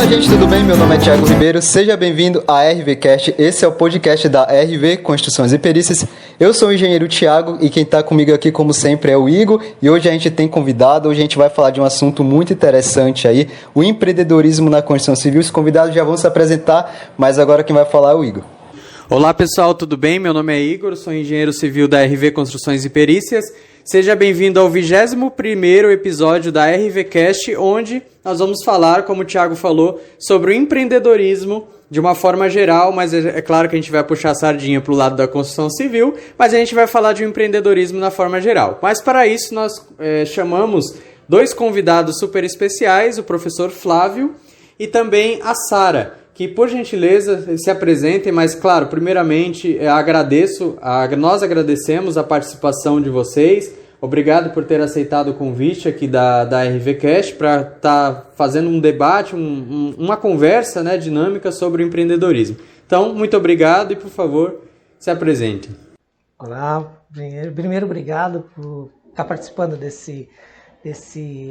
Fala gente, tudo bem? Meu nome é Thiago Ribeiro, seja bem-vindo à RVCast. Esse é o podcast da RV Construções e Perícias. Eu sou o engenheiro Thiago e quem está comigo aqui, como sempre, é o Igor. E hoje a gente tem convidado, hoje a gente vai falar de um assunto muito interessante aí, o empreendedorismo na construção civil. Os convidados já vão se apresentar, mas agora quem vai falar é o Igor. Olá pessoal, tudo bem? Meu nome é Igor, sou engenheiro civil da RV Construções e Perícias. Seja bem-vindo ao 21º episódio da RVCast, onde nós vamos falar, como o Thiago falou, sobre o empreendedorismo de uma forma geral, mas é claro que a gente vai puxar a sardinha para o lado da construção civil, mas a gente vai falar de um empreendedorismo na forma geral. Mas para isso nós chamamos dois convidados super especiais, o professor Flávio e também a Sara, que por gentileza se apresentem, mas claro, primeiramente nós agradecemos a participação de vocês, obrigado por ter aceitado o convite aqui da RVCast para estar fazendo um debate, uma conversa, né, dinâmica sobre o empreendedorismo. Então, muito obrigado e por favor, se apresentem. Olá, primeiro obrigado por estar participando desse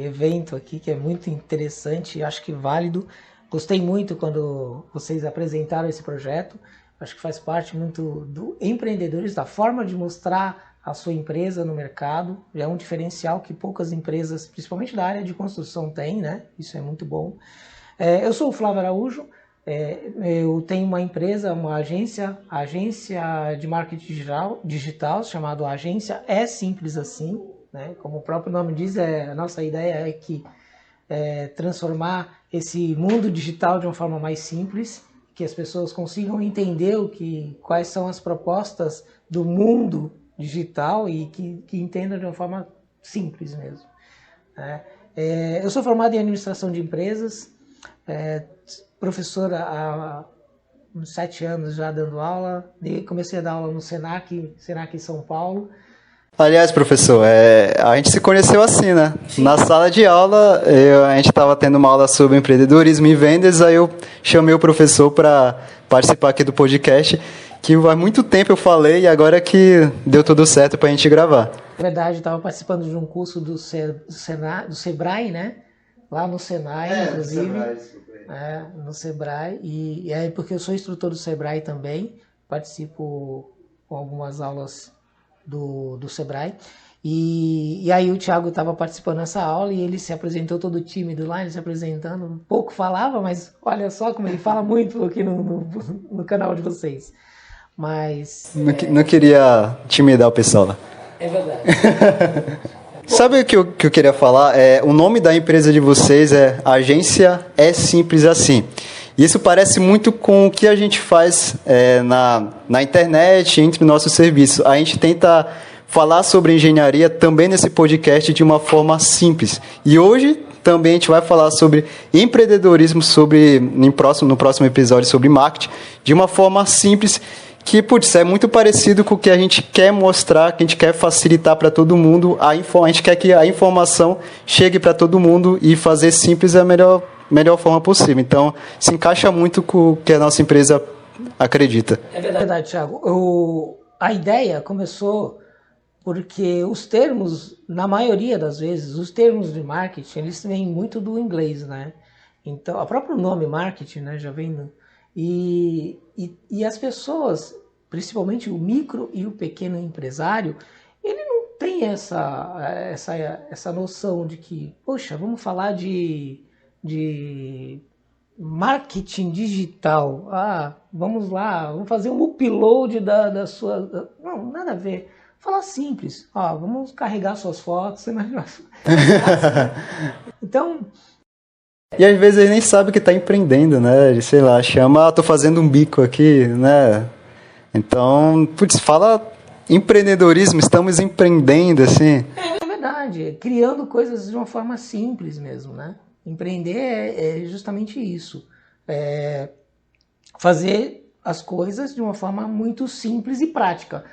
evento aqui, que é muito interessante e acho que válido. Gostei muito quando vocês apresentaram esse projeto, acho que faz parte muito do empreendedorismo, da forma de mostrar a sua empresa no mercado, é um diferencial que poucas empresas, principalmente da área de construção, têm, né? Isso é muito bom. Eu sou o Flávio Araújo, eu tenho uma empresa, uma agência de marketing digital chamada Agência É Simples Assim, né? Como o próprio nome diz, a nossa ideia é que transformar esse mundo digital de uma forma mais simples, que as pessoas consigam entender quais são as propostas do mundo digital e que entendam de uma forma simples mesmo. Eu sou formado em administração de empresas, professor há uns 7 anos já dando aula, comecei a dar aula no Senac em São Paulo. Aliás, professor, a gente se conheceu assim, né? Sim. Na sala de aula, a gente estava tendo uma aula sobre empreendedorismo e vendas, aí eu chamei o professor para participar aqui do podcast, que há muito tempo eu falei e agora que deu tudo certo para a gente gravar. Na verdade, eu estava participando de um curso do Sebrae, né? Lá no Senai, inclusive. No Sebrae. E aí, porque eu sou instrutor do Sebrae também, participo com algumas aulas do Sebrae, e aí o Thiago estava participando dessa aula e ele se apresentou todo tímido lá, ele se apresentando, pouco falava, mas olha só como ele fala muito aqui no canal de vocês. Mas... Não queria intimidar o pessoal lá. É verdade. Sabe o que eu queria falar? O nome da empresa de vocês é Agência É Simples Assim. Isso parece muito com o que a gente faz na internet, entre nossos serviços. A gente tenta falar sobre engenharia também nesse podcast de uma forma simples. E hoje também a gente vai falar sobre empreendedorismo, no próximo episódio sobre marketing, de uma forma simples, que é muito parecido com o que a gente quer mostrar, que a gente quer facilitar para todo mundo. A gente quer que a informação chegue para todo mundo e fazer simples é a melhor forma possível. Então, se encaixa muito com o que a nossa empresa acredita. É verdade, Thiago. A ideia começou porque os termos, na maioria das vezes, os termos de marketing, eles vêm muito do inglês, né? Então, o próprio nome marketing, né, já vem... E as pessoas, principalmente o micro e o pequeno empresário, ele não tem essa noção de que, poxa, vamos falar de marketing digital. Vamos lá, vamos fazer um upload da sua... Não, nada a ver. Falar simples. Vamos carregar suas fotos. Então... E às vezes ele nem sabe que está empreendendo, né? Ele, sei lá, chama, tô fazendo um bico aqui, né? Então, fala empreendedorismo, estamos empreendendo, assim. É verdade, criando coisas de uma forma simples mesmo, né? Empreender é justamente isso. Fazer as coisas de uma forma muito simples e prática.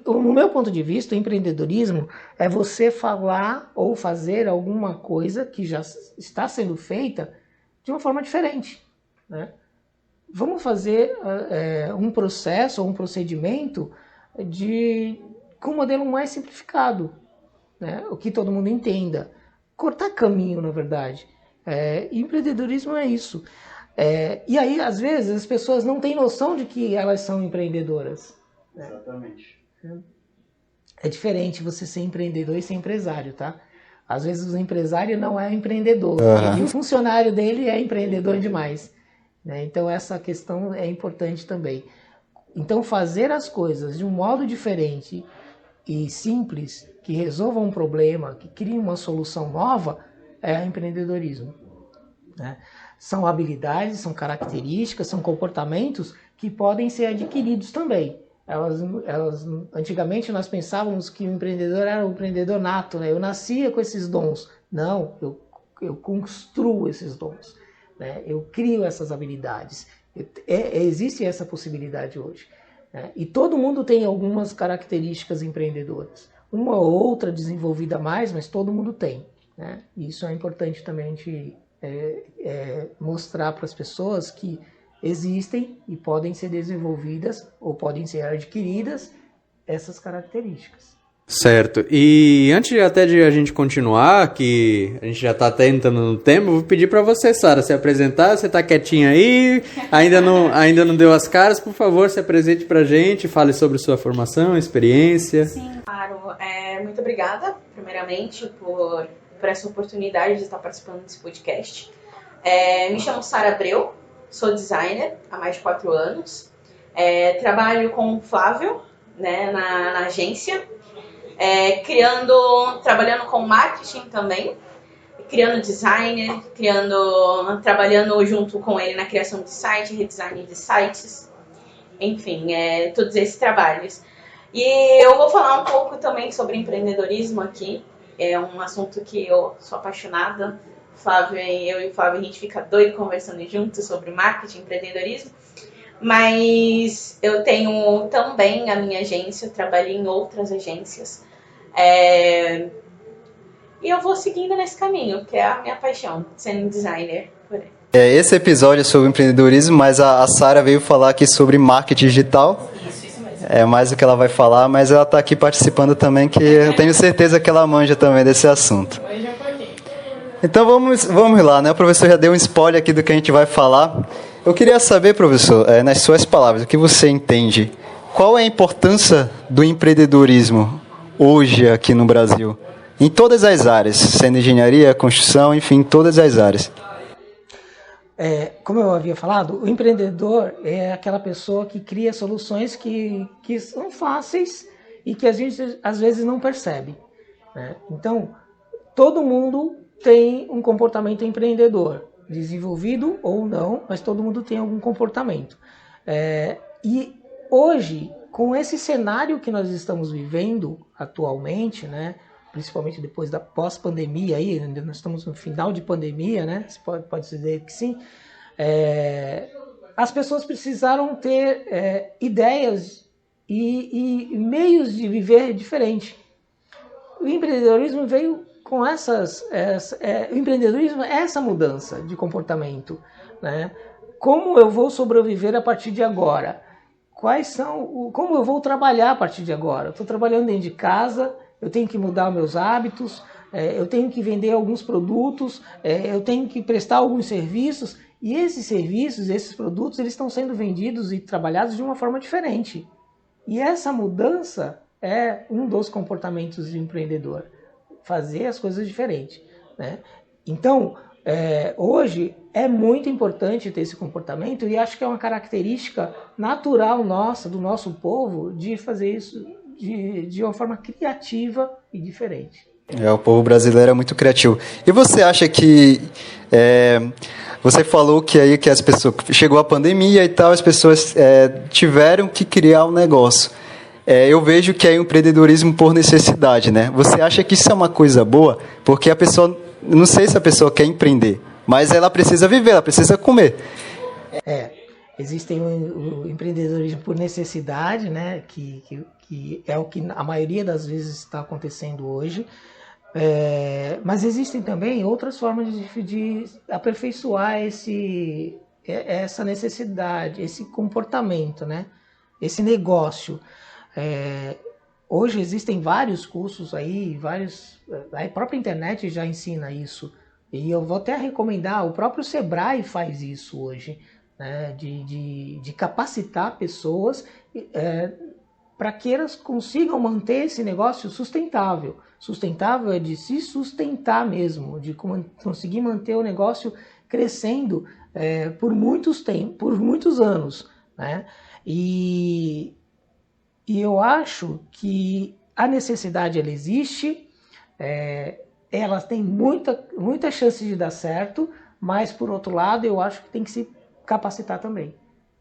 No meu ponto de vista, o empreendedorismo é você falar ou fazer alguma coisa que já está sendo feita de uma forma diferente, né? Vamos fazer um processo ou um procedimento com um modelo mais simplificado, né? O que todo mundo entenda. Cortar caminho, na verdade. Empreendedorismo é isso. E aí, às vezes, as pessoas não têm noção de que elas são empreendedoras. Exatamente. É diferente você ser empreendedor e ser empresário, tá? Às vezes o empresário não é empreendedor, e o funcionário dele é empreendedor demais, né? Então essa questão é importante também. Então fazer as coisas de um modo diferente e simples, que resolva um problema, que crie uma solução nova, é empreendedorismo, né? São habilidades, são características, são comportamentos que podem ser adquiridos também. Antigamente nós pensávamos que o empreendedor era um empreendedor nato, né? Eu nascia com esses dons. Não, eu construo esses dons, né? Eu crio essas habilidades. Existe essa possibilidade hoje, né? E todo mundo tem algumas características empreendedoras. Uma ou outra desenvolvida mais, mas todo mundo tem, né? E isso é importante também a gente mostrar para as pessoas que existem e podem ser desenvolvidas ou podem ser adquiridas essas características. Certo. E antes até de a gente continuar, que a gente já está até entrando no tema, eu vou pedir para você, Sara, se apresentar. Você está quietinha aí, ainda não deu as caras. Por favor, se apresente para a gente, fale sobre sua formação, experiência. Sim, claro. Muito obrigada, primeiramente, por essa oportunidade de estar participando desse podcast. Me chamo Sara Abreu. Sou designer há mais de 4 anos. Trabalho com o Flávio, né, na agência, trabalhando com marketing também, criando designer, trabalhando junto com ele na criação de site, redesign de sites, enfim, todos esses trabalhos. E eu vou falar um pouco também sobre empreendedorismo aqui. É um assunto que eu sou apaixonada. Eu e o Flávio, a gente fica doido conversando juntos sobre marketing, empreendedorismo, mas eu tenho também a minha agência, eu trabalhei em outras agências, e eu vou seguindo nesse caminho, que é a minha paixão, sendo designer. Esse episódio é sobre empreendedorismo, mas a Sara veio falar aqui sobre marketing digital. Isso mesmo. É mais o que ela vai falar, mas ela está aqui participando também, que eu tenho certeza que ela manja também desse assunto. Então vamos lá, né? O professor já deu um spoiler aqui do que a gente vai falar. Eu queria saber, professor, nas suas palavras, o que você entende? Qual é a importância do empreendedorismo hoje aqui no Brasil? Em todas as áreas, sendo engenharia, construção, enfim, em todas as áreas. Como eu havia falado, o empreendedor é aquela pessoa que cria soluções que são fáceis e que a gente às vezes não percebe, né? Então, todo mundo tem um comportamento empreendedor, desenvolvido ou não, mas todo mundo tem algum comportamento. E hoje, com esse cenário que nós estamos vivendo atualmente, né, principalmente depois da pós-pandemia, aí, nós estamos no final de pandemia, né, pode dizer que sim, as pessoas precisaram ter ideias e meios de viver diferente. O empreendedorismo veio com o empreendedorismo é essa mudança de comportamento, né? Como eu vou sobreviver a partir de agora? Como eu vou trabalhar a partir de agora? Estou trabalhando dentro de casa, eu tenho que mudar meus hábitos, eu tenho que vender alguns produtos, eu tenho que prestar alguns serviços, e esses serviços, esses produtos, eles estão sendo vendidos e trabalhados de uma forma diferente. E essa mudança é um dos comportamentos de empreendedor. Fazer as coisas diferentes, né? Então, hoje é muito importante ter esse comportamento, e acho que é uma característica natural nossa, do nosso povo, de fazer isso de uma forma criativa e diferente. O povo brasileiro é muito criativo. E você acha que... você falou que aí que as pessoas... Chegou a pandemia e tal, as pessoas tiveram que criar um negócio. Eu vejo que é um empreendedorismo por necessidade, né? Você acha que isso é uma coisa boa? Porque a pessoa, não sei se a pessoa quer empreender, mas ela precisa viver, ela precisa comer. Existem o empreendedorismo por necessidade, né? Que é o que a maioria das vezes está acontecendo hoje. Mas existem também outras formas de aperfeiçoar essa necessidade, esse comportamento, né? Esse negócio. Hoje existem vários cursos aí, a própria internet já ensina isso, E eu vou até recomendar, o próprio Sebrae faz isso hoje, né, de capacitar pessoas para que elas consigam manter esse negócio sustentável. Sustentável é de se sustentar mesmo, de conseguir manter o negócio crescendo por muitos anos, né? E eu acho que a necessidade ela existe, ela tem muita chance de dar certo, mas por outro lado eu acho que tem que se capacitar também,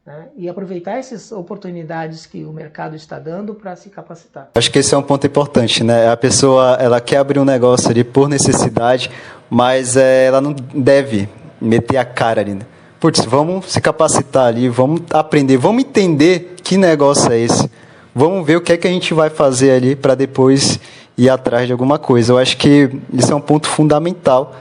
né? E aproveitar essas oportunidades que o mercado está dando para se capacitar. Acho que esse é um ponto importante, né? A pessoa ela quer abrir um negócio ali por necessidade, mas ela não deve meter a cara ali, né? Putz, vamos se capacitar ali, vamos aprender, vamos entender que negócio é esse, vamos ver o que é que a gente vai fazer ali para depois ir atrás de alguma coisa. Eu acho que isso é um ponto fundamental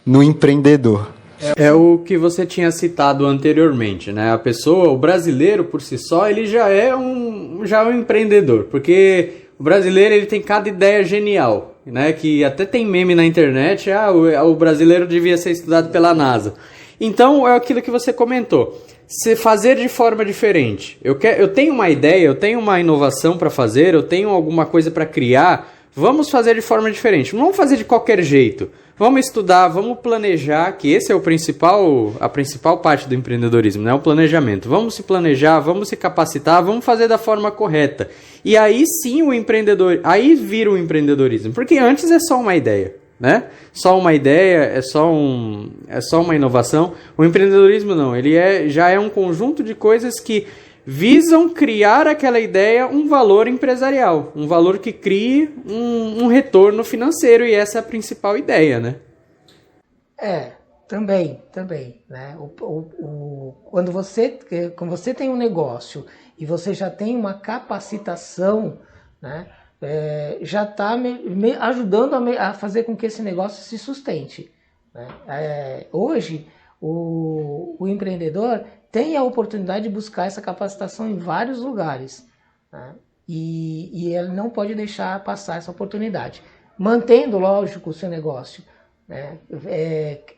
no empreendedor. É o que você tinha citado anteriormente, né? A pessoa, o brasileiro por si só, ele já é um empreendedor, porque o brasileiro ele tem cada ideia genial, né? Que até tem meme na internet, o brasileiro devia ser estudado pela NASA. Então é aquilo que você comentou, se fazer de forma diferente. Eu tenho uma ideia, eu tenho uma inovação para fazer, eu tenho alguma coisa para criar, vamos fazer de forma diferente, não vamos fazer de qualquer jeito. Vamos estudar, vamos planejar, que esse é a principal parte do empreendedorismo, né? O planejamento. Vamos se planejar, vamos se capacitar, vamos fazer da forma correta. E aí sim aí vira o empreendedorismo, porque antes é só uma ideia, né? Só uma ideia, é só uma inovação. O empreendedorismo não, ele já é um conjunto de coisas que visam criar aquela ideia um valor empresarial, um valor que crie um retorno financeiro, e essa é a principal ideia, né? Também, né? Quando você tem um negócio e você já tem uma capacitação, né? Já está ajudando a fazer com que esse negócio se sustente, né? Hoje, o empreendedor tem a oportunidade de buscar essa capacitação em vários lugares, né? E ele não pode deixar passar essa oportunidade, mantendo, lógico, o seu negócio, né?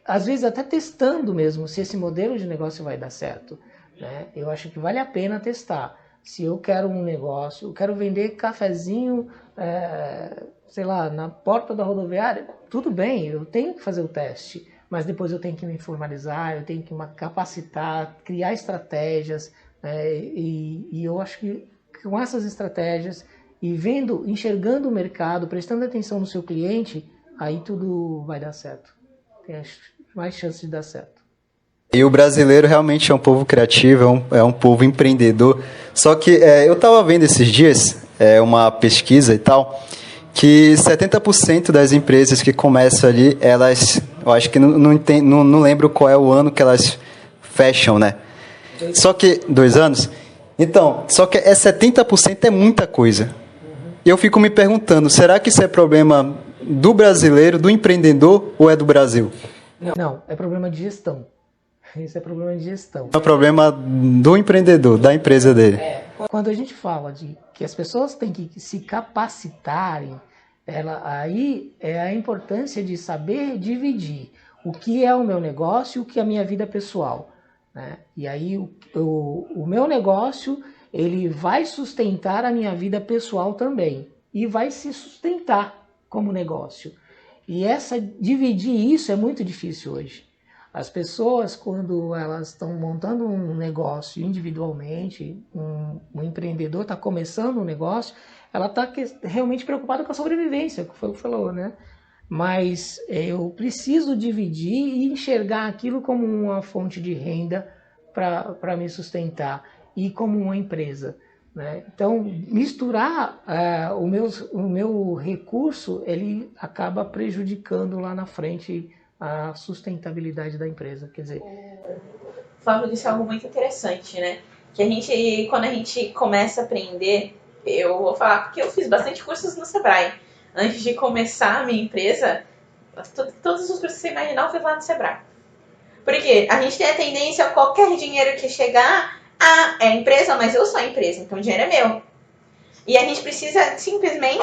Às vezes até testando mesmo se esse modelo de negócio vai dar certo, né? Eu acho que vale a pena testar. Se eu quero um negócio, eu quero vender cafezinho, sei lá, na porta da rodoviária, tudo bem, eu tenho que fazer o teste, mas depois eu tenho que me formalizar, eu tenho que me capacitar, criar estratégias, e eu acho que com essas estratégias e enxergando o mercado, prestando atenção no seu cliente, aí tudo vai dar certo. Tem mais chance de dar certo. E o brasileiro realmente é um povo criativo, é um povo empreendedor. Só que eu estava vendo esses dias uma pesquisa e tal, que 70% das empresas que começam ali, eu acho que não lembro qual é o ano que elas fecham, né? Só que 2 anos? Então, só que 70% é muita coisa. E eu fico me perguntando, será que isso é problema do brasileiro, do empreendedor, ou é do Brasil? Não, é problema de gestão. Isso é problema de gestão. É problema do empreendedor, da empresa dele. Quando a gente fala de que as pessoas têm que se capacitarem, aí é a importância de saber dividir o que é o meu negócio e o que é a minha vida pessoal, né? E aí o meu negócio ele vai sustentar a minha vida pessoal também e vai se sustentar como negócio. E dividir isso é muito difícil hoje. As pessoas, quando elas estão montando um negócio individualmente, um empreendedor está começando um negócio, ela está realmente preocupada com a sobrevivência, que foi o que falou, né? Mas eu preciso dividir e enxergar aquilo como uma fonte de renda para me sustentar e como uma empresa, né? Então, misturar o meu recurso, ele acaba prejudicando lá na frente a sustentabilidade da empresa, quer dizer... O Fábio disse algo muito interessante, né? Que quando a gente começa a aprender, eu vou falar porque eu fiz bastante cursos no Sebrae. Antes de começar a minha empresa, todos os cursos que você imaginar eu fiz lá no Sebrae. Porque a gente tem a tendência, qualquer dinheiro que chegar, é empresa, mas eu sou a empresa, então o dinheiro é meu. E a gente precisa simplesmente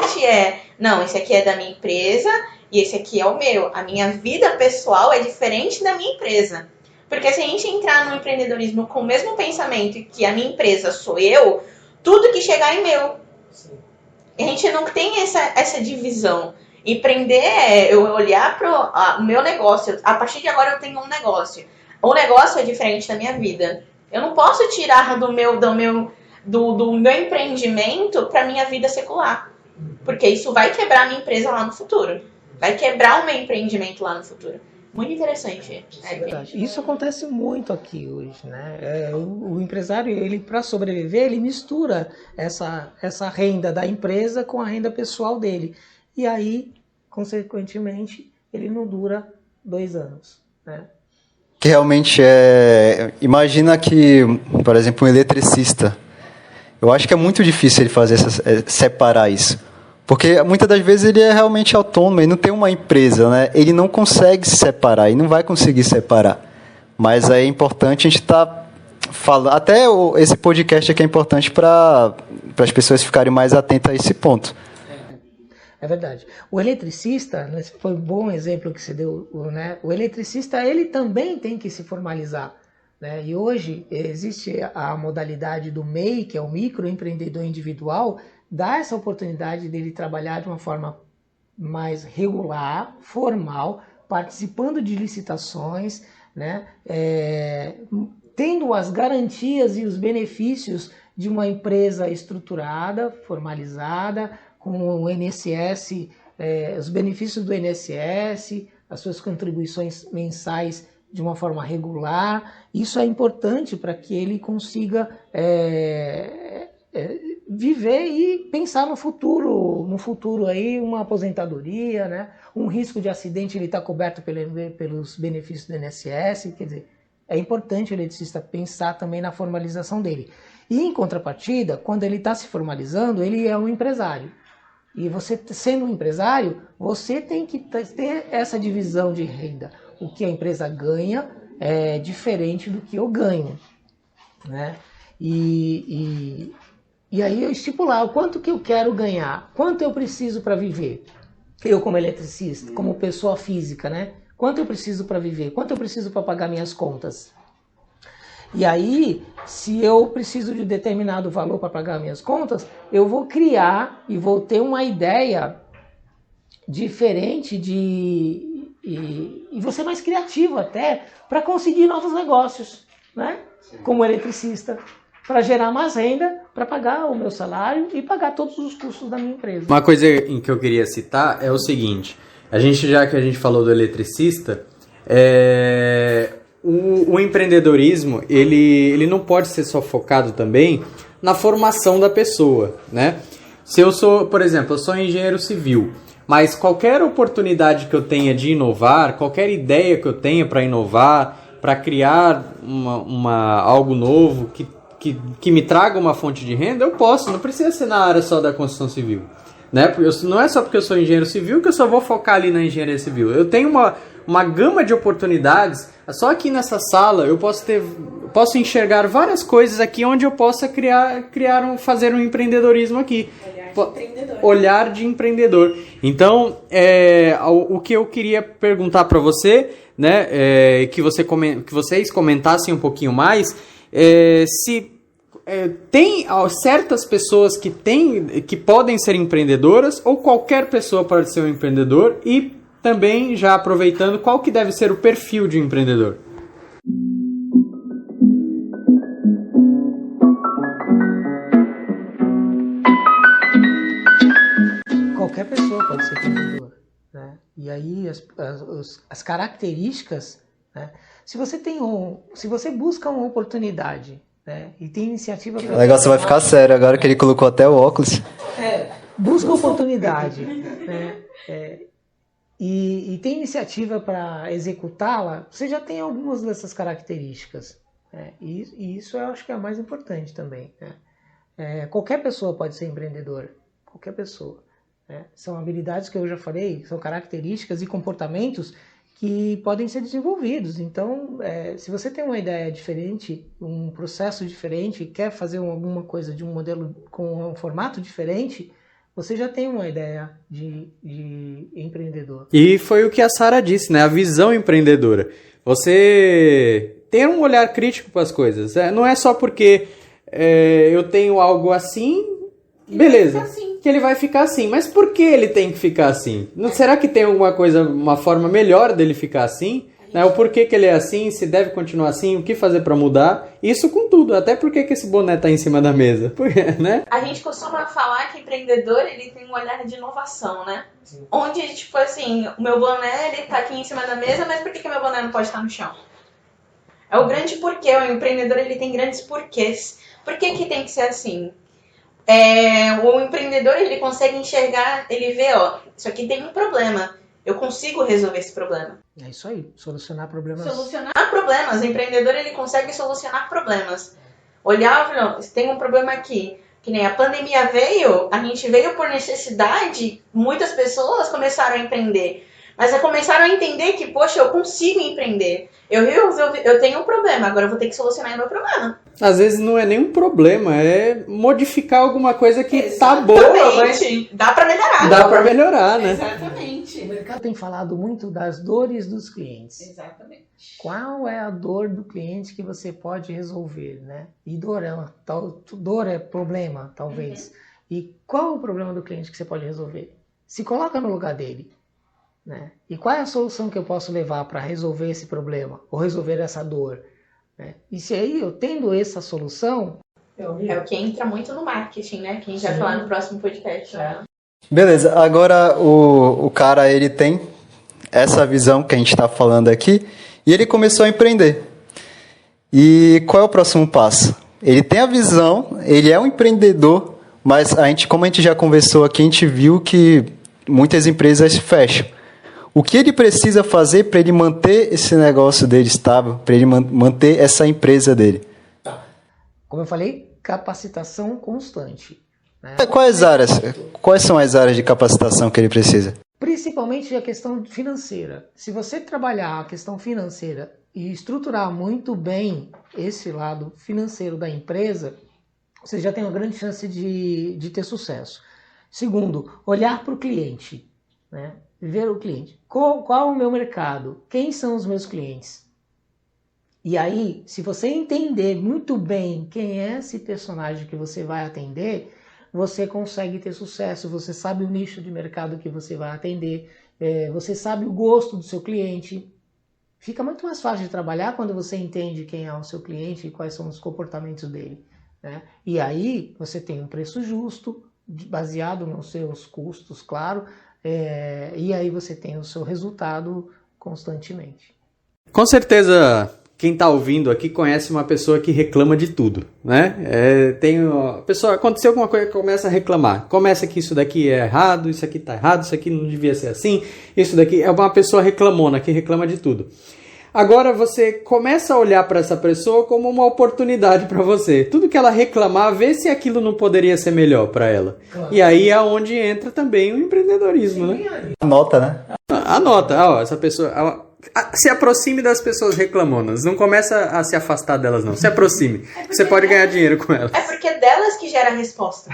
não, esse aqui é da minha empresa, e esse aqui é o meu. A minha vida pessoal é diferente da minha empresa. Porque se a gente entrar no empreendedorismo com o mesmo pensamento que a minha empresa sou eu, tudo que chegar é meu. Sim. A gente não tem essa divisão. Empreender é eu olhar para o meu negócio. A partir de agora eu tenho um negócio. O negócio é diferente da minha vida. Eu não posso tirar do meu empreendimento para minha vida secular. Porque isso vai quebrar a minha empresa lá no futuro. Vai quebrar o meu empreendimento lá no futuro. Muito interessante. Verdade. Isso acontece muito aqui hoje, né? O empresário, ele para sobreviver, ele mistura essa renda da empresa com a renda pessoal dele. E aí, consequentemente, ele não dura 2 anos, né? Que realmente imagina que, por exemplo, um eletricista, eu acho que é muito difícil ele separar isso. Porque muitas das vezes ele é realmente autônomo, ele não tem uma empresa, né? Ele não consegue se separar, ele não vai conseguir separar. Mas é importante a gente estar falando, até esse podcast aqui é importante para as pessoas ficarem mais atentas a esse ponto. É verdade. O eletricista, né, foi um bom exemplo que você deu, né? O eletricista, ele também tem que se formalizar, né? E hoje existe a modalidade do MEI, que é o microempreendedor individual, dá essa oportunidade dele trabalhar de uma forma mais regular, formal, participando de licitações, né? Tendo as garantias e os benefícios de uma empresa estruturada, formalizada, com o INSS, os benefícios do INSS, as suas contribuições mensais de uma forma regular. Isso é importante para que ele consiga viver e pensar no futuro aí, uma aposentadoria, né? Um risco de acidente ele está coberto pelos benefícios do INSS, quer dizer, é importante o eletricista pensar também na formalização dele. E em contrapartida, quando ele está se formalizando, ele é um empresário. E você sendo um empresário, você tem que ter essa divisão de renda. O que a empresa ganha é diferente do que eu ganho, né? E aí eu estipular o quanto que eu quero ganhar, quanto eu preciso para viver. Eu como eletricista, como pessoa física, né? Quanto eu preciso para viver, quanto eu preciso para pagar minhas contas. E aí, se eu preciso de determinado valor para pagar minhas contas, eu vou criar e vou ter uma ideia diferente e vou ser mais criativo até para conseguir novos negócios, né? Como eletricista, para gerar mais renda, para pagar o meu salário e pagar todos os custos da minha empresa. Uma coisa em que eu queria citar é o seguinte, já que a gente falou do eletricista, o empreendedorismo, ele não pode ser só focado também na formação da pessoa, né? Se eu sou, por exemplo, eu sou engenheiro civil, mas qualquer oportunidade que eu tenha de inovar, qualquer ideia que eu tenha para inovar, para criar algo novo que me traga uma fonte de renda, eu posso, não precisa ser na área só da construção civil, né? Não é só porque eu sou engenheiro civil que eu só vou focar ali na engenharia civil. Eu tenho uma gama de oportunidades. Só aqui nessa sala eu posso enxergar várias coisas aqui onde eu possa fazer um empreendedorismo aqui. Olhar de empreendedor. Então, o que eu queria perguntar para você, né, que vocês comentassem um pouquinho mais, se tem certas pessoas que podem ser empreendedoras ou qualquer pessoa pode ser um empreendedor, e também, já aproveitando, qual que deve ser o perfil de empreendedor? Qualquer pessoa pode ser empreendedor, né? E aí as características, né? Se você busca uma oportunidade, né, e tem iniciativa... O negócio vai ficar sério agora que ele colocou até o óculos. Busca oportunidade, né? E tem iniciativa para executá-la, você já tem algumas dessas características, né? E isso eu acho que é a mais importante também, né? Qualquer pessoa pode ser empreendedor, qualquer pessoa, né? São habilidades que eu já falei, são características e comportamentos que podem ser desenvolvidos. Então, se você tem uma ideia diferente, um processo diferente, quer fazer alguma coisa de um modelo com um formato diferente, você já tem uma ideia de empreendedor. E foi o que a Sara disse, né? A visão empreendedora. Você ter um olhar crítico para as coisas. Não é só porque eu tenho algo assim, beleza, que ele vai ficar assim. Mas por que ele tem que ficar assim? Será que tem alguma coisa, uma forma melhor dele ficar assim? Né? O porquê que ele é assim, se deve continuar assim, o que fazer para mudar? Isso com tudo, até porque que esse boné tá em cima da mesa, né? A gente costuma falar que empreendedor, ele tem um olhar de inovação, né? Sim. Onde, tipo assim, o meu boné, ele tá aqui em cima da mesa, mas por que meu boné não pode estar no chão? É o grande porquê, o empreendedor, ele tem grandes porquês. Por que tem que ser assim? O empreendedor, ele consegue enxergar, ele vê, ó, isso aqui tem um problema. Eu consigo resolver esse problema. É isso aí, solucionar problemas. Solucionar problemas. O empreendedor, ele consegue solucionar problemas. Olhar, não, tem um problema aqui. Que nem a pandemia veio, a gente veio por necessidade, muitas pessoas começaram a empreender. Mas começaram a entender que, poxa, eu consigo empreender. Eu tenho um problema, agora eu vou ter que solucionar o meu problema. Às vezes não é nem um problema, é modificar alguma coisa que Exatamente. Tá boa, mas dá pra melhorar. Dá pra melhorar, né? Exatamente. O mercado tem falado muito das dores dos clientes. Exatamente. Qual é a dor do cliente que você pode resolver, né? E dor é problema, talvez. E qual é o problema do cliente que você pode resolver? Se coloca no lugar dele. Né? E qual é a solução que eu posso levar para resolver esse problema ou resolver essa dor? Né? E se aí eu tendo essa solução... É o que entra muito no marketing, né? Que a gente vai falar no próximo podcast. Né? Beleza, agora o cara, ele tem essa visão que a gente está falando aqui e ele começou a empreender. E qual é o próximo passo? Ele tem a visão, ele é um empreendedor, mas como a gente já conversou aqui, a gente viu que muitas empresas fecham. O que ele precisa fazer para ele manter esse negócio dele estável, para ele manter essa empresa dele? Como eu falei, capacitação constante. Né? Quais são as áreas de capacitação que ele precisa? Principalmente a questão financeira. Se você trabalhar a questão financeira e estruturar muito bem esse lado financeiro da empresa, você já tem uma grande chance de ter sucesso. Segundo, olhar para o cliente, né? Ver o cliente. Qual é o meu mercado? Quem são os meus clientes? E aí, se você entender muito bem quem é esse personagem que você vai atender, você consegue ter sucesso. Você sabe o nicho de mercado que você vai atender, você sabe o gosto do seu cliente. Fica muito mais fácil de trabalhar quando você entende quem é o seu cliente e quais são os comportamentos dele. Né? E aí, você tem um preço justo, baseado nos seus custos, claro, e aí você tem o seu resultado constantemente. Com certeza, quem está ouvindo aqui conhece uma pessoa que reclama de tudo, né? A pessoa, aconteceu alguma coisa, começa a reclamar. Começa que isso daqui é errado, isso aqui está errado, isso aqui não devia ser assim, isso daqui é uma pessoa reclamona, que reclama de tudo. Agora você começa a olhar para essa pessoa como uma oportunidade para você. Tudo que ela reclamar, vê se aquilo não poderia ser melhor para ela. Claro. E aí é onde entra também o empreendedorismo, né? Anota, né? Anota. Essa pessoa... se aproxime das pessoas reclamonas. Não começa a se afastar delas, não. Se aproxime. Você pode ganhar dinheiro com elas. É porque é delas que gera a resposta.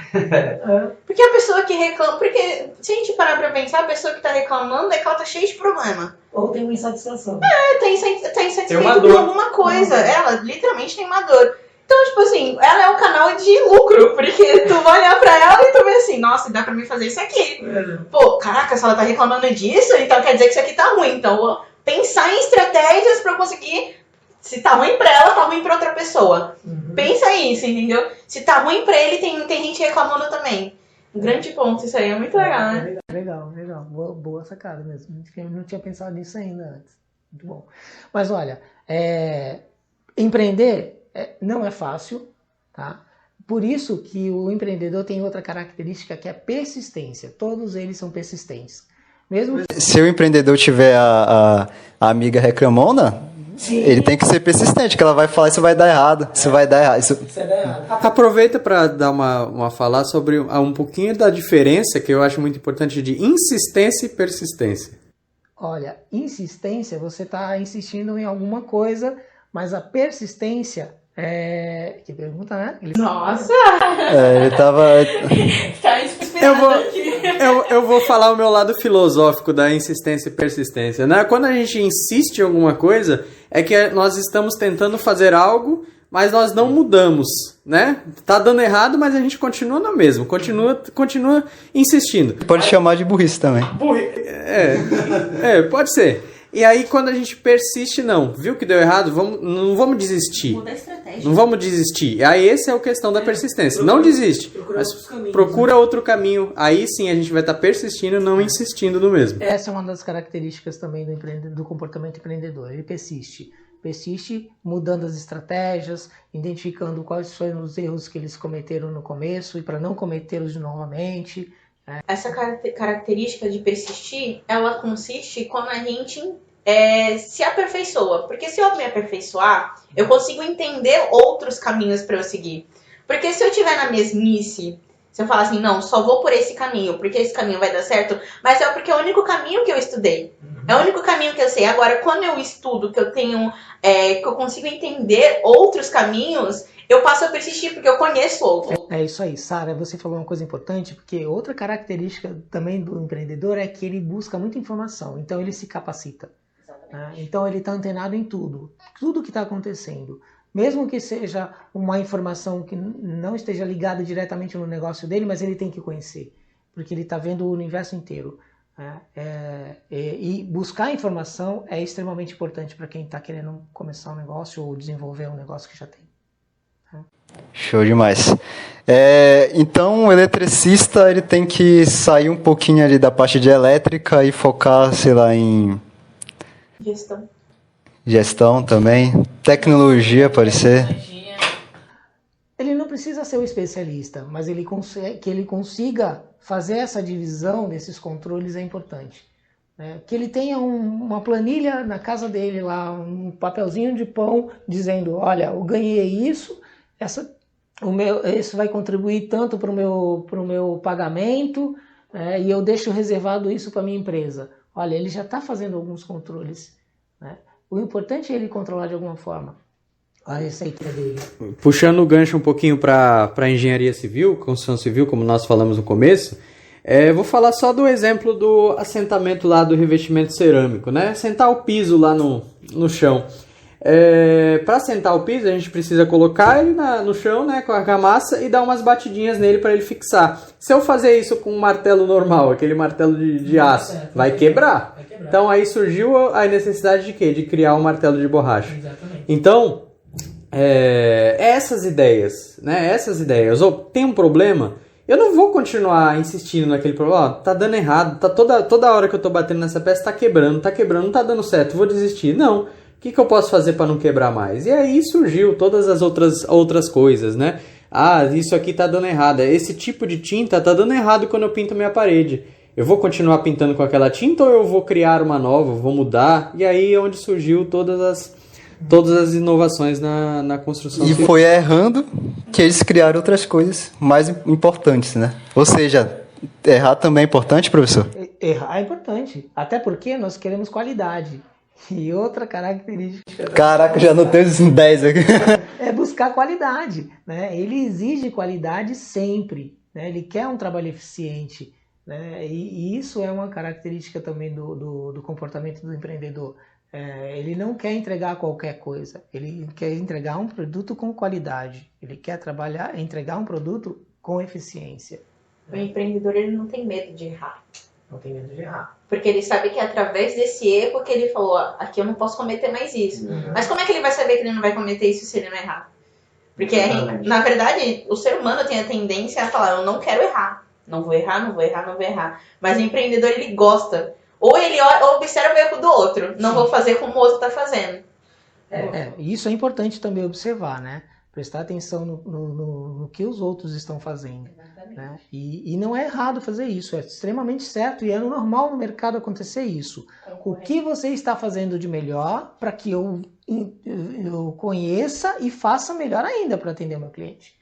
Porque a pessoa que reclama... Porque se a gente parar pra pensar, a pessoa que tá reclamando é que ela tá cheia de problema. Ou tem uma insatisfação. Tem insatisfeito com alguma coisa. Ela literalmente tem uma dor. Então, tipo assim, ela é um canal de lucro, porque tu vai olhar pra ela e tu vê assim, nossa, dá pra mim fazer isso aqui. Pô, caraca, se ela tá reclamando disso, então quer dizer que isso aqui tá ruim. Então, vou pensar em estratégias pra eu conseguir... Se tá ruim pra ela, tá ruim pra outra pessoa. Pensa isso, entendeu? Se tá ruim pra ele, tem gente reclamando também. Um grande ponto, isso aí é muito legal, né? Legal. Boa sacada mesmo. Não tinha pensado nisso ainda antes. Muito bom. Mas olha, empreender não é fácil, tá? Por isso que o empreendedor tem outra característica que é persistência. Todos eles são persistentes. Mesmo... Se o empreendedor tiver a amiga reclamona, sim, ele tem que ser persistente, que ela vai falar isso vai dar errado, isso vai dar errado. Isso vai dar errado. Aproveita para dar uma falar sobre um pouquinho da diferença, que eu acho muito importante, de insistência e persistência. Olha, insistência, você está insistindo em alguma coisa, mas a persistência que pergunta, né? Nossa! Ele tava... Tá Eu vou falar o meu lado filosófico da insistência e persistência, né? Quando a gente insiste em alguma coisa, é que nós estamos tentando fazer algo, mas nós não mudamos, né? Tá dando errado, mas a gente continua no mesmo, continua insistindo. Pode chamar de burrice também. Pode ser. E aí, quando a gente persiste, não, viu que deu errado, não vamos desistir. Muda a estratégia. Não vamos desistir. Aí, essa é a questão da persistência. Não desiste, mas procura outro caminho. Aí sim a gente vai estar persistindo, não insistindo no mesmo. Essa é uma das características também do comportamento empreendedor. Ele persiste. Persiste mudando as estratégias, identificando quais foram os erros que eles cometeram no começo e para não cometê-los novamente. Essa característica de persistir, ela consiste quando a gente se aperfeiçoa. Porque se eu me aperfeiçoar, eu consigo entender outros caminhos para eu seguir. Porque se eu estiver na mesmice, se eu falar assim, não, só vou por esse caminho, porque esse caminho vai dar certo, mas é porque é o único caminho que eu estudei. É o único caminho que eu sei. Agora, quando eu estudo, que eu tenho, que eu consigo entender outros caminhos, eu passo a persistir, porque eu conheço outros. É isso aí, Sara, você falou uma coisa importante, porque outra característica também do empreendedor é que ele busca muita informação, então ele se capacita. Né? Então ele está antenado em tudo que está acontecendo. Mesmo que seja uma informação que não esteja ligada diretamente no negócio dele, mas ele tem que conhecer, porque ele está vendo o universo inteiro. E buscar informação é extremamente importante para quem está querendo começar um negócio ou desenvolver um negócio que já tem. Show demais. Então, o eletricista ele tem que sair um pouquinho ali da parte de elétrica e focar, sei lá, em gestão também, tecnologia, pode ser. Ele não precisa ser um especialista, mas que ele consiga fazer essa divisão desses controles é importante. Né? Que ele tenha uma planilha na casa dele lá, um papelzinho de pão dizendo, olha, eu ganhei isso, isso vai contribuir tanto para o meu pagamento, e eu deixo reservado isso para a minha empresa. Olha, ele já está fazendo alguns controles. Né? O importante é ele controlar de alguma forma a receita dele. Puxando o gancho um pouquinho para engenharia civil, construção civil, como nós falamos no começo, vou falar só do exemplo do assentamento lá do revestimento cerâmico, né? Sentar o piso lá no chão. Para assentar o piso, a gente precisa colocar ele no chão, né, com a argamassa e dar umas batidinhas nele para ele fixar. Se eu fazer isso com um martelo normal, aquele martelo de aço, vai quebrar. Então aí surgiu a necessidade de quê? De criar um martelo de borracha. Exatamente. Então, essas ideias, né? Essas ideias. Ou tem um problema, eu não vou continuar insistindo naquele problema. Tá dando errado, tá toda hora que eu tô batendo nessa peça tá quebrando, não tá dando certo, vou desistir. Não. O que eu posso fazer para não quebrar mais? E aí surgiu todas as outras coisas, né? Isso aqui tá dando errado. Esse tipo de tinta tá dando errado quando eu pinto minha parede. Eu vou continuar pintando com aquela tinta ou eu vou criar uma nova, vou mudar? E aí é onde surgiu todas as inovações na construção. E foi errando que eles criaram outras coisas mais importantes, né? Ou seja, errar também é importante, professor? Errar é importante, até porque nós queremos qualidade. E outra característica... Caraca, já não tenho esses 10 aqui. É buscar qualidade, né? Ele exige qualidade sempre, né? Ele quer um trabalho eficiente, né? E isso é uma característica também do comportamento do empreendedor. Ele não quer entregar qualquer coisa, ele quer entregar um produto com qualidade, ele quer entregar um produto com eficiência. O empreendedor ele não tem medo de errar. Não tem medo de errar. Porque ele sabe que é através desse erro que ele falou, aqui eu não posso cometer mais isso. Mas como é que ele vai saber que ele não vai cometer isso se ele não errar? Porque, na verdade, o ser humano tem a tendência a falar, eu não quero errar. Não vou errar. Mas o empreendedor, ele gosta. Ou ele observa o erro do outro. Não vou fazer como o outro está fazendo. Isso é importante também observar, né? Prestar atenção no que os outros estão fazendo. Né? E não é errado fazer isso, é extremamente certo e é normal no mercado acontecer isso. O que você está fazendo de melhor para que eu conheça e faça melhor ainda para atender o meu cliente.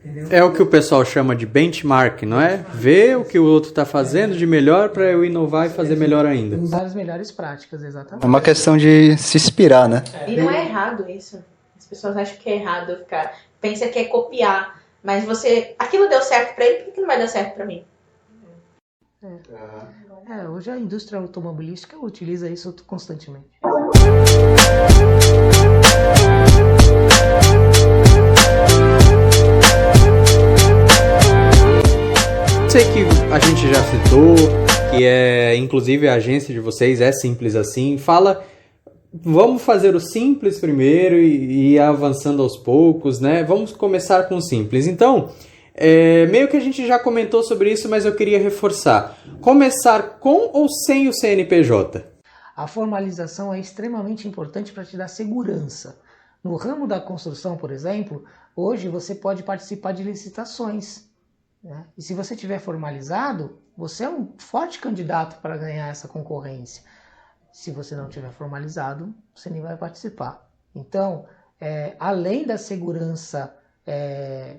Entendeu? É o que o pessoal chama de benchmark, não é? Ver o que o outro está fazendo de melhor para eu inovar e fazer melhor ainda. Usar as melhores práticas, exatamente. É uma questão de se inspirar, né? E não é errado isso. As pessoas acham que é errado pensa que é copiar. Mas aquilo deu certo pra ele, por que não vai dar certo pra mim? Hoje a indústria automobilística utiliza isso constantemente. Sei que a gente já citou, que inclusive a agência de vocês é simples assim. Vamos fazer o simples primeiro e ir avançando aos poucos, né? Vamos começar com o simples. Então, meio que a gente já comentou sobre isso, mas eu queria reforçar. Começar com ou sem o CNPJ? A formalização é extremamente importante para te dar segurança. No ramo da construção, por exemplo, hoje você pode participar de licitações, né? E se você tiver formalizado, você é um forte candidato para ganhar essa concorrência. Se você não tiver formalizado, você nem vai participar. Então, além da segurança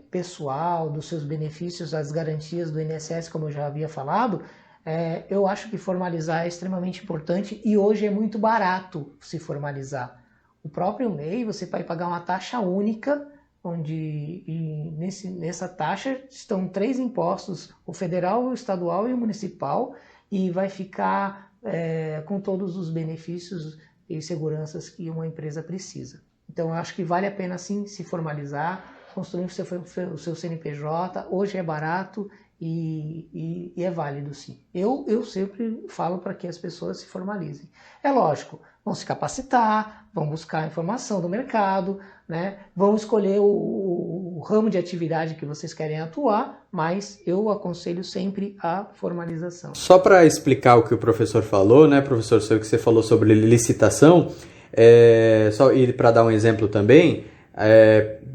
pessoal, dos seus benefícios, das garantias do INSS, como eu já havia falado, eu acho que formalizar é extremamente importante e hoje é muito barato se formalizar. O próprio MEI, você vai pagar uma taxa única, onde nessa taxa estão 3 impostos, o federal, o estadual e o municipal, e vai ficar com todos os benefícios e seguranças que uma empresa precisa. Então, eu acho que vale a pena, sim, se formalizar, construir o seu CNPJ. Hoje é barato e é válido, sim. Eu sempre falo para que as pessoas se formalizem. É lógico, vão se capacitar, vão buscar informação do mercado, né? Vão escolher o ramo de atividade que vocês querem atuar, mas eu aconselho sempre a formalização. Só para explicar o que o professor falou, né, professor, sobre o que você falou sobre licitação, e para dar um exemplo também,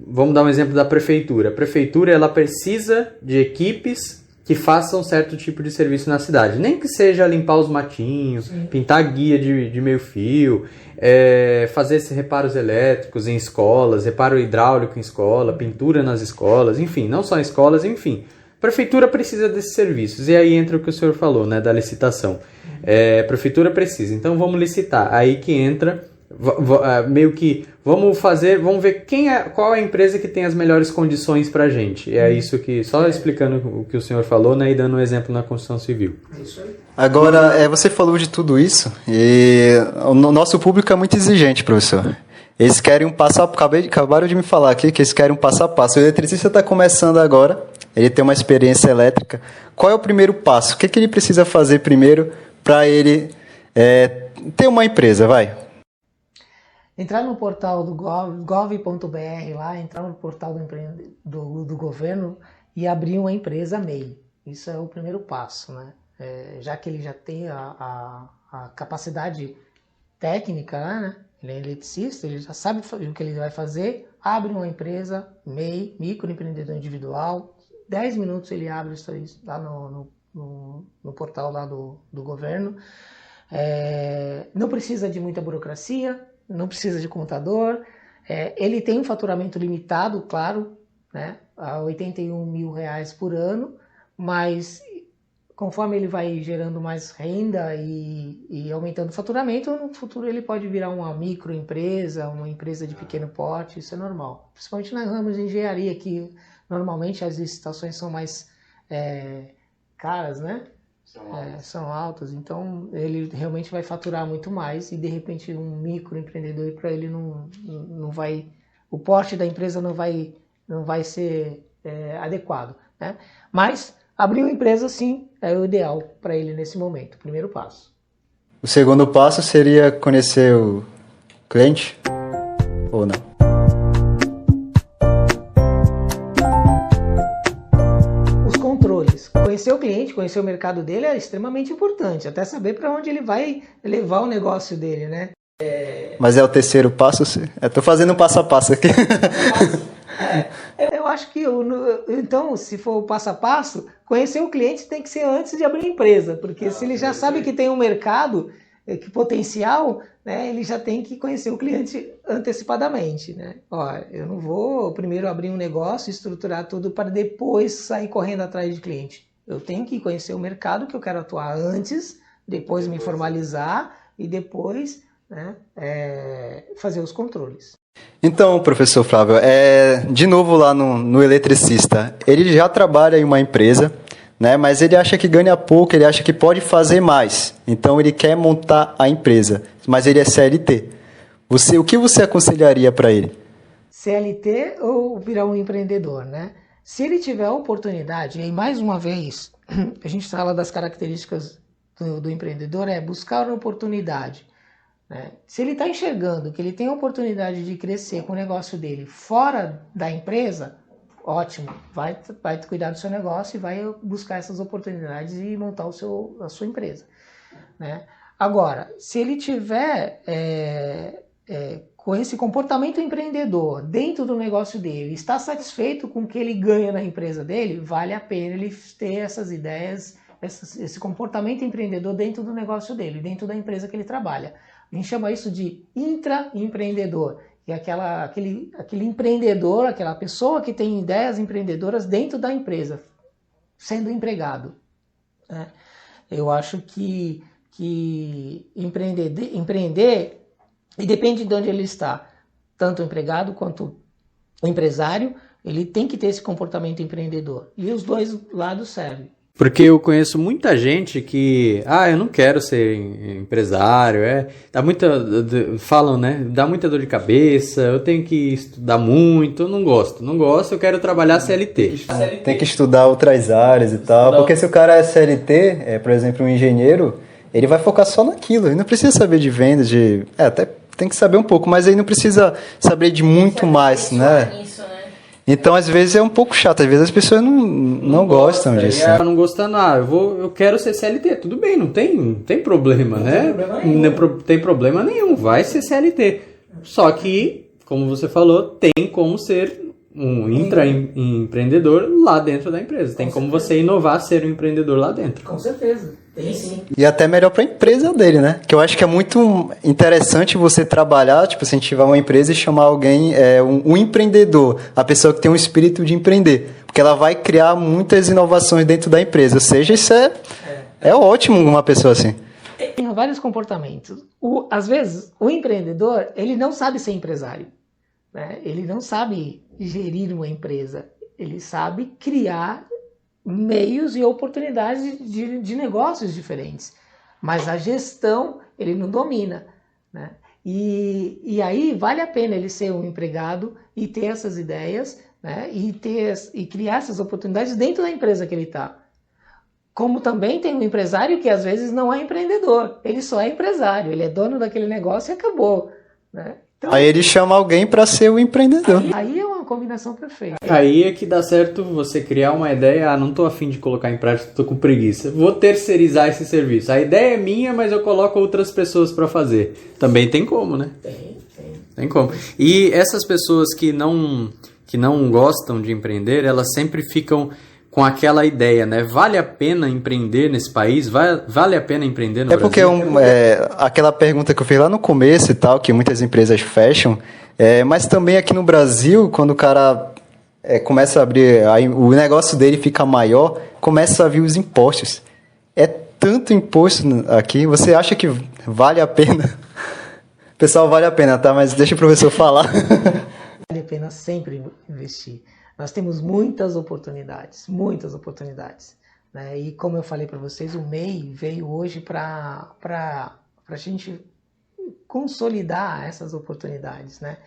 vamos dar um exemplo da prefeitura. A prefeitura ela precisa de equipes que façam certo tipo de serviço na cidade. Nem que seja limpar os matinhos, sim, pintar guia de meio fio, fazer esses reparos elétricos em escolas, reparo hidráulico em escola, pintura nas escolas, enfim, não só em escolas, enfim. A prefeitura precisa desses serviços. E aí entra o que o senhor falou, né, da licitação. A prefeitura precisa, então vamos licitar. Aí que entra... meio que vamos ver qual é a empresa que tem as melhores condições pra gente. E é isso que, só explicando o que o senhor falou, né, e dando um exemplo na construção civil. Agora, você falou de tudo isso e o nosso público é muito exigente, professor. Eles querem um passo a passo, acabaram de me falar aqui que eles querem um passo a passo. O eletricista está começando agora, ele tem uma experiência elétrica. Qual é o primeiro passo? O que ele precisa fazer primeiro para ele ter uma empresa, Entrar no portal do gov.br, lá, entrar no portal do governo e abrir uma empresa MEI. Isso é o primeiro passo, né? Já que ele já tem a capacidade técnica, né? Ele é eletricista, ele já sabe o que ele vai fazer, abre uma empresa MEI, microempreendedor individual, 10 minutos ele abre isso aí lá no portal lá do governo. Não precisa de muita burocracia, não precisa de contador, ele tem um faturamento limitado, claro, né, a R$81 mil por ano, mas conforme ele vai gerando mais renda e aumentando o faturamento, no futuro ele pode virar uma microempresa, uma empresa de pequeno porte, isso é normal. Principalmente na ramo de engenharia, que normalmente as licitações são mais caras, né? São altas, então ele realmente vai faturar muito mais e de repente um microempreendedor para ele não vai, o porte da empresa não vai ser adequado, né? Mas abrir uma empresa sim é o ideal para ele nesse momento, primeiro passo. O segundo passo seria conhecer o cliente ou não? Conhecer o cliente, conhecer o mercado dele é extremamente importante, até saber para onde ele vai levar o negócio dele, né? Mas é o terceiro passo? Estou fazendo um passo a passo aqui. Eu acho que, então, se for o passo a passo, conhecer o cliente tem que ser antes de abrir a empresa, porque se ele já sabe que tem um mercado, que potencial, né, ele já tem que conhecer o cliente antecipadamente, né? Eu não vou primeiro abrir um negócio, estruturar tudo para depois sair correndo atrás de cliente. Eu tenho que conhecer o mercado que eu quero atuar antes, depois me formalizar e depois, né, fazer os controles. Então, professor Flávio, de novo lá no eletricista, ele já trabalha em uma empresa, né? Mas ele acha que ganha pouco, ele acha que pode fazer mais. Então ele quer montar a empresa, mas ele é CLT. O que você aconselharia para ele? CLT ou virar um empreendedor, né? Se ele tiver a oportunidade, e mais uma vez, a gente fala das características do empreendedor, é buscar a oportunidade, né? Se ele está enxergando que ele tem a oportunidade de crescer com o negócio dele fora da empresa, ótimo, vai cuidar do seu negócio e vai buscar essas oportunidades e montar a sua empresa, né? Agora, se ele tiver com esse comportamento empreendedor dentro do negócio dele, está satisfeito com o que ele ganha na empresa dele, vale a pena ele ter essas ideias, esse comportamento empreendedor dentro do negócio dele, dentro da empresa que ele trabalha. A gente chama isso de intraempreendedor, que é aquele empreendedor, aquela pessoa que tem ideias empreendedoras dentro da empresa, sendo empregado, né? Eu acho que empreender, e depende de onde ele está, tanto o empregado quanto o empresário, ele tem que ter esse comportamento empreendedor. E os dois lados servem. Porque eu conheço muita gente que, eu não quero ser empresário, falam, né, dá muita dor de cabeça, eu tenho que estudar muito, eu não gosto, eu quero trabalhar CLT. Tem que estudar outras áreas e tal, porque se o cara é CLT, por exemplo, um engenheiro, ele vai focar só naquilo, ele não precisa saber de vendas, até tem que saber um pouco, mas ele não precisa saber de muito mais, né? Então, às vezes, é um pouco chato. Às vezes, as pessoas não gostam disso. Não gostando, eu quero ser CLT. Tudo bem, não tem problema, né? Não tem problema nenhum. Vai ser CLT. Só que, como você falou, tem como ser um intraempreendedor lá dentro da empresa. Tem como você inovar, ser um empreendedor lá dentro. Com certeza. Tem sim. E até melhor para a empresa dele, né? Que eu acho que é muito interessante você trabalhar, tipo, se a gente tiver uma empresa e chamar alguém, um empreendedor, a pessoa que tem um espírito de empreender. Porque ela vai criar muitas inovações dentro da empresa. Ou seja, isso é ótimo uma pessoa assim. Tem vários comportamentos. Às vezes, o empreendedor, ele não sabe ser empresário, né? Ele não sabe gerir uma empresa. Ele sabe criar meios e oportunidades de negócios diferentes, mas a gestão ele não domina, né? E aí vale a pena ele ser um empregado e ter essas ideias, né? E criar essas oportunidades dentro da empresa que ele está. Como também tem um empresário que às vezes não é empreendedor, ele só é empresário, ele é dono daquele negócio e acabou, né? Então, aí ele chama alguém para ser o empreendedor. Aí é uma combinação perfeita. Aí é que dá certo você criar uma ideia, não tô afim de colocar em prática, tô com preguiça. Vou terceirizar esse serviço. A ideia é minha, mas eu coloco outras pessoas para fazer. Também tem como, né? Tem como. E essas pessoas que não gostam de empreender, elas sempre ficam com aquela ideia, né? Vale a pena empreender nesse país? Vale a pena empreender no Brasil? Porque aquela pergunta que eu fiz lá no começo e tal, que muitas empresas fecham, mas também aqui no Brasil, quando o cara começa a abrir, aí o negócio dele fica maior, começa a vir os impostos. É tanto imposto aqui, você acha que vale a pena? Pessoal, vale a pena, tá? Mas deixa o professor falar. Vale a pena sempre investir. Nós temos muitas oportunidades, né? E como eu falei para vocês, o MEI veio hoje para a gente consolidar essas oportunidades, né?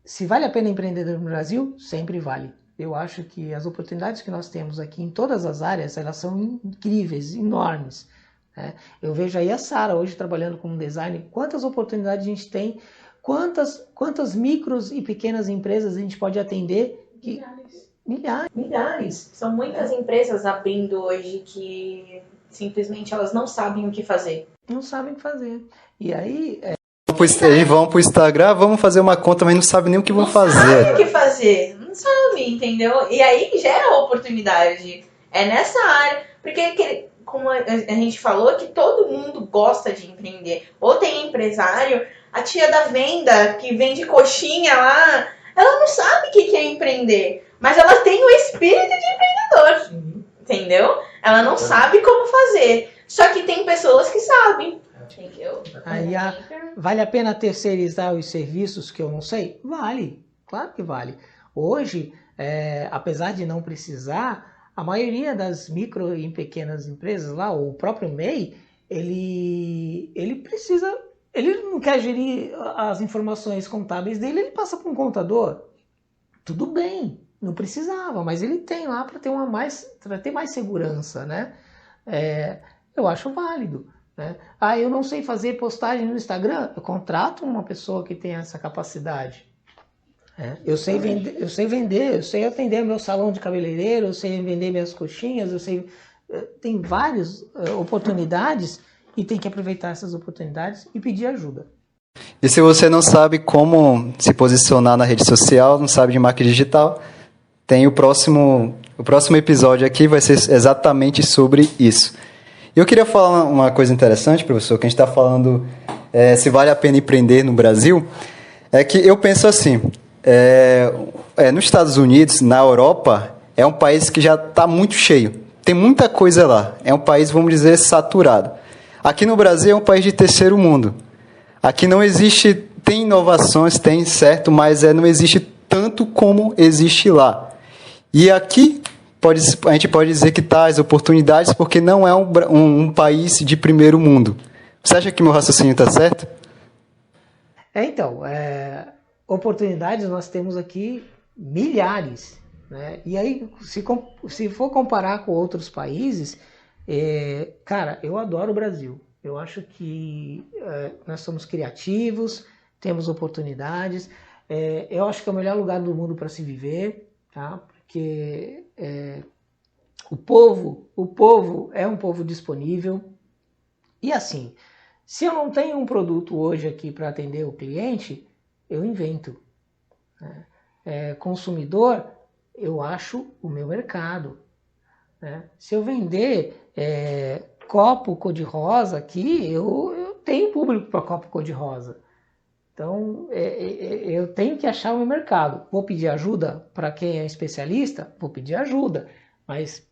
Se vale a pena empreender no Brasil, sempre vale. Eu acho que as oportunidades que nós temos aqui em todas as áreas, elas são incríveis, enormes, né? Eu vejo aí a Sara hoje trabalhando como designer, quantas oportunidades a gente tem. Quantas micros e pequenas empresas a gente pode atender? Milhares. São muitas empresas abrindo hoje que simplesmente elas não sabem o que fazer. Não sabem fazer. E aí... Eles vão pro Instagram, vamos fazer uma conta, mas não sabem nem o que vão fazer. Não sabem o que fazer. Não sabem, entendeu? E aí gera oportunidade. É nessa área. Porque, como a gente falou, que todo mundo gosta de empreender. Ou tem empresário... A tia da venda, que vende coxinha lá, ela não sabe o que é empreender. Mas ela tem o espírito de empreendedor. Entendeu? Ela não sabe como fazer. Só que tem pessoas que sabem. Entendeu? Aí vale a pena terceirizar os serviços que eu não sei? Vale. Claro que vale. Hoje, apesar de não precisar, A maioria das micro e pequenas empresas lá, o próprio MEI, ele precisa, ele não quer gerir as informações contábeis dele, ele passa para um contador. Tudo bem, não precisava, mas ele tem lá para ter mais segurança, né? Eu acho válido, né? Eu não sei fazer postagem no Instagram, eu contrato uma pessoa que tem essa capacidade. Eu sei vender, eu sei atender meu salão de cabeleireiro, eu sei vender minhas coxinhas, tem várias oportunidades e tem que aproveitar essas oportunidades e pedir ajuda. E se você não sabe como se posicionar na rede social, não sabe de marketing digital, tem o próximo episódio aqui vai ser exatamente sobre isso. E eu queria falar uma coisa interessante, professor, que a gente está falando se vale a pena empreender no Brasil, é que eu penso assim, nos Estados Unidos, na Europa, é um país que já está muito cheio, tem muita coisa lá, é um país, vamos dizer, saturado. Aqui no Brasil é um país de terceiro mundo. Aqui não existe, tem inovações, tem certo, mas não existe tanto como existe lá. E aqui a gente pode dizer que está as oportunidades porque não é um país de primeiro mundo. Você acha que meu raciocínio está certo? Oportunidades nós temos aqui milhares, né? E aí, se for comparar com outros países, cara, eu adoro o Brasil. Eu acho que nós somos criativos, temos oportunidades. Eu acho que é o melhor lugar do mundo para se viver, tá? Porque o povo é um povo disponível. E assim, se eu não tenho um produto hoje aqui para atender o cliente, eu invento. Consumidor, eu acho o meu mercado. Né? Se eu vender copo cor-de-rosa aqui, eu tenho público para copo cor-de-rosa. Então, eu tenho que achar o meu mercado. Vou pedir ajuda para quem é especialista? Vou pedir ajuda. Mas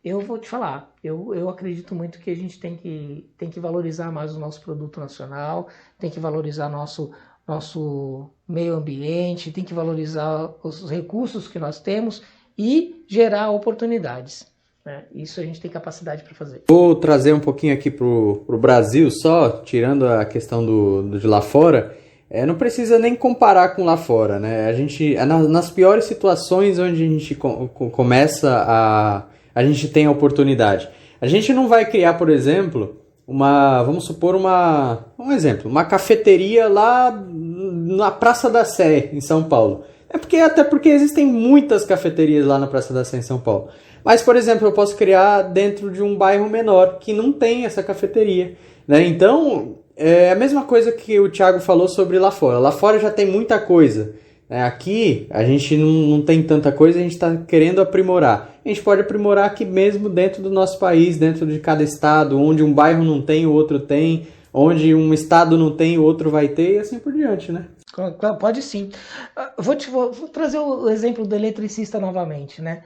eu vou te falar, eu acredito muito que a gente tem que valorizar mais o nosso produto nacional, tem que valorizar nosso meio ambiente, tem que valorizar os recursos que nós temos e gerar oportunidades. Isso a gente tem capacidade para fazer. Vou trazer um pouquinho aqui pro Brasil só, tirando a questão de lá fora. Não precisa nem comparar com lá fora, né? A gente, nas piores situações onde a gente a gente tem a oportunidade. A gente não vai criar, por exemplo, vamos supor um exemplo, uma cafeteria lá na Praça da Sé, em São Paulo. Até porque existem muitas cafeterias lá na Praça da Sé, em São Paulo. Mas, por exemplo, eu posso criar dentro de um bairro menor que não tem essa cafeteria, né? Então, é a mesma coisa que o Thiago falou sobre lá fora. Lá fora já tem muita coisa. Aqui, a gente não tem tanta coisa, a gente está querendo aprimorar. A gente pode aprimorar aqui mesmo dentro do nosso país, dentro de cada estado, onde um bairro não tem, o outro tem, onde um estado não tem, o outro vai ter, e assim por diante, né? Pode sim. Vou trazer o exemplo do eletricista novamente, né?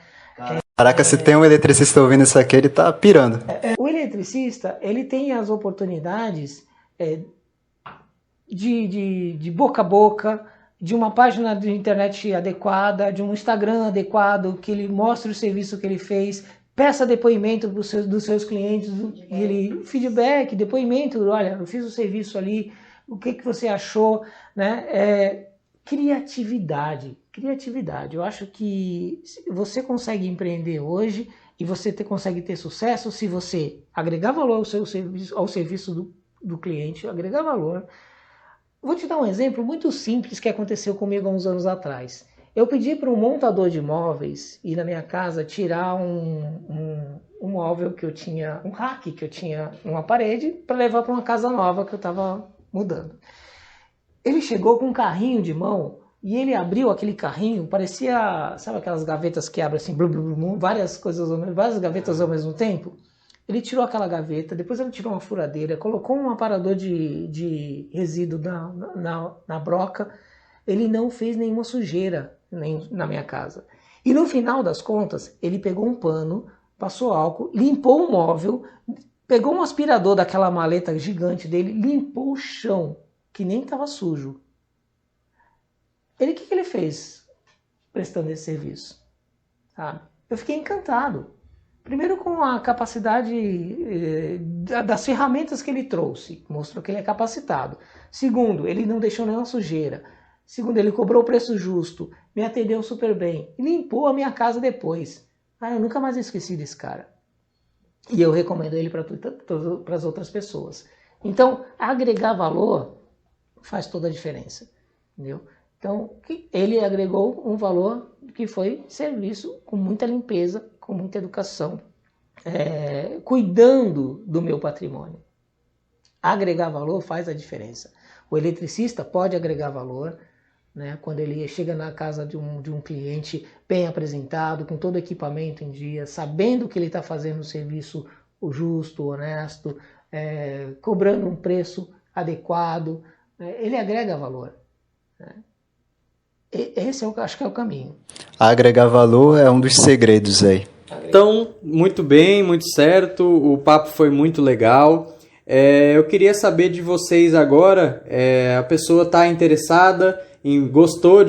Caraca, se tem um eletricista ouvindo isso aqui, ele tá pirando. O eletricista, ele tem as oportunidades de boca a boca, de uma página de internet adequada, de um Instagram adequado, que ele mostre o serviço que ele fez, peça depoimento dos seus clientes, feedback, depoimento, olha, eu fiz o serviço ali, o que você achou, né? Criatividade. Eu acho que você consegue empreender hoje e você consegue ter sucesso se você agregar valor ao serviço do cliente, agregar valor. Vou te dar um exemplo muito simples que aconteceu comigo há uns anos atrás. Eu pedi para um montador de móveis ir na minha casa tirar um móvel que eu tinha, um rack que eu tinha numa parede para levar para uma casa nova que eu estava mudando. Ele chegou com um carrinho de mão e ele abriu aquele carrinho, parecia, sabe aquelas gavetas que abrem assim, várias gavetas ao mesmo tempo? Ele tirou aquela gaveta, depois ele tirou uma furadeira, colocou um aparador de resíduo na broca. Ele não fez nenhuma sujeira na minha casa. E no final das contas, ele pegou um pano, passou álcool, limpou o móvel, pegou um aspirador daquela maleta gigante dele, limpou o chão, que nem estava sujo. O que ele fez prestando esse serviço? eu fiquei encantado. Primeiro com a capacidade das ferramentas que ele trouxe, mostrou que ele é capacitado. Segundo, ele não deixou nenhuma sujeira. Segundo, ele cobrou o preço justo, me atendeu super bem e limpou a minha casa depois. Eu nunca mais esqueci desse cara. E eu recomendo ele para as outras pessoas. Então, agregar valor faz toda a diferença, entendeu? Então, ele agregou um valor que foi serviço com muita limpeza, com muita educação, cuidando do meu patrimônio. Agregar valor faz a diferença. O eletricista pode agregar valor, né, quando ele chega na casa de um cliente bem apresentado, com todo o equipamento em dia, sabendo que ele está fazendo um serviço justo, honesto, cobrando um preço adequado, ele agrega valor. Né? Esse acho que é o caminho. Agregar valor é um dos segredos aí. Então, muito bem, muito certo, o papo foi muito legal. Eu queria saber de vocês agora, a pessoa está interessada, gostou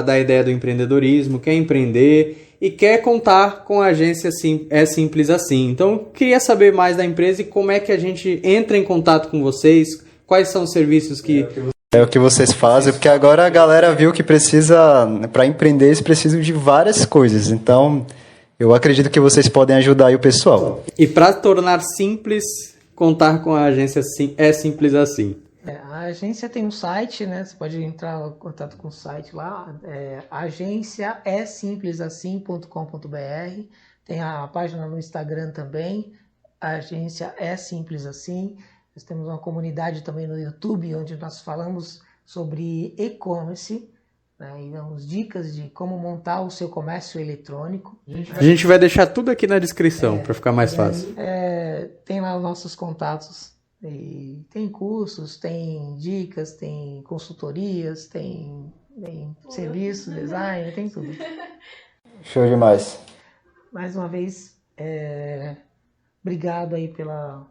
da ideia do empreendedorismo, quer empreender e quer contar com a agência É Simples Assim. Então, queria saber mais da empresa e como é que a gente entra em contato com vocês, quais são os serviços que... É o que vocês fazem, porque agora a galera viu que para empreender, eles precisam de várias coisas. Então, eu acredito que vocês podem ajudar aí o pessoal. E para tornar simples, contar com a agência É Simples Assim. A agência tem um site, né? Você pode entrar em contato com o site lá, agenciaesimplesasim.com.br. Tem a página no Instagram também, a agência É Simples Assim. Nós temos uma comunidade também no YouTube, onde nós falamos sobre e-commerce, né, e damos dicas de como montar o seu comércio eletrônico. A gente vai deixar tudo aqui na descrição para ficar mais fácil. Tem lá os nossos contatos. E tem cursos, tem dicas, tem consultorias, tem serviço, design, tem tudo. Show demais. Mais uma vez, obrigado aí pelo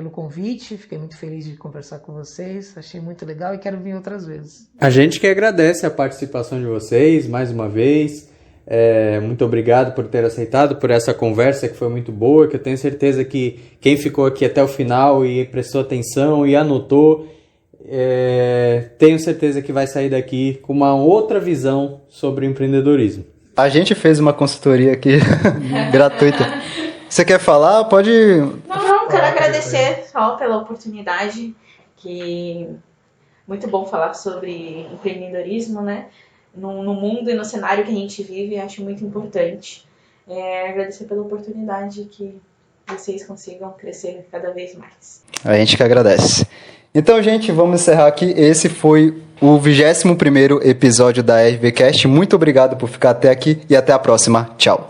convite, fiquei muito feliz de conversar com vocês, achei muito legal e quero vir outras vezes. A gente que agradece a participação de vocês mais uma vez, muito obrigado por ter aceitado, por essa conversa que foi muito boa, que eu tenho certeza que quem ficou aqui até o final e prestou atenção e anotou, tenho certeza que vai sair daqui com uma outra visão sobre o empreendedorismo. A gente fez uma consultoria aqui gratuita. Você quer falar? Pode... Não, quero agradecer só pela oportunidade, que muito bom falar sobre empreendedorismo, né? No mundo e no cenário que a gente vive, acho muito importante. Agradecer pela oportunidade, que vocês consigam crescer cada vez mais. A gente que agradece. Então, gente, vamos encerrar aqui. Esse foi o 21º episódio da RVCast. Muito obrigado por ficar até aqui e até a próxima. Tchau.